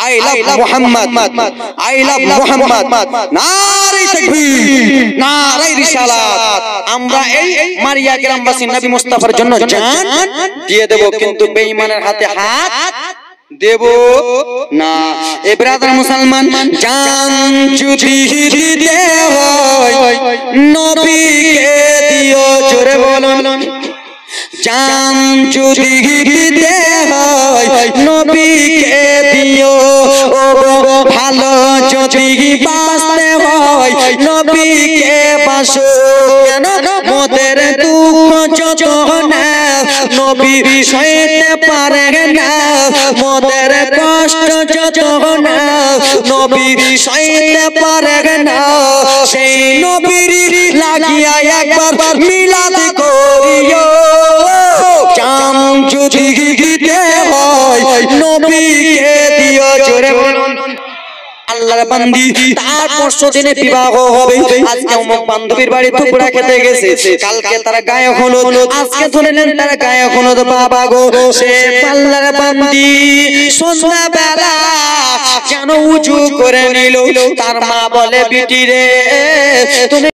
I love Muhammad, I love Muhammad, নারে তাকবীর, নারে রিসালাত। আমরা এই মারিয়া গ্রামবাসী নবী মুস্তাফার জন্য জান দিয়ে দেব, কিন্তু বেঈমানের হাতে হাত দেব না। এ ব্রাদার মুসলমান, জান যদি দিতে হয় নবীকে দিও, জোরে বলুন। জান যদি দিতে হয় নবীকে দিও, ও ভালো যদি বাঁচতে হয় নবীকে বাসো। কেন মোদের দুঃখ যত না নবী সইতে পারে না, মোদের কষ্ট যত না নবী সইতে পারে না। সেই নবীর লাগিয়া একবার মিলাদ করিও, জান যদি দিতে হয় নবীকে দিও, জোরে বলুন। আল্লাহর বান্দি, তার পরশু দিনে বিবাহ হবে। আজকে অমুক বান্ধবীর বাড়ি টুকরা খেতে গেছে, কালকে তার গায়ে হলুদ, আজকে ধরে নেন তার গায়ে হলুদ। বাবা গো, সে আল্লাহর বান্দি সন্ধ্যা বেলা যেন উজু করে নিল, তার মা বলে বিটি রে তুমি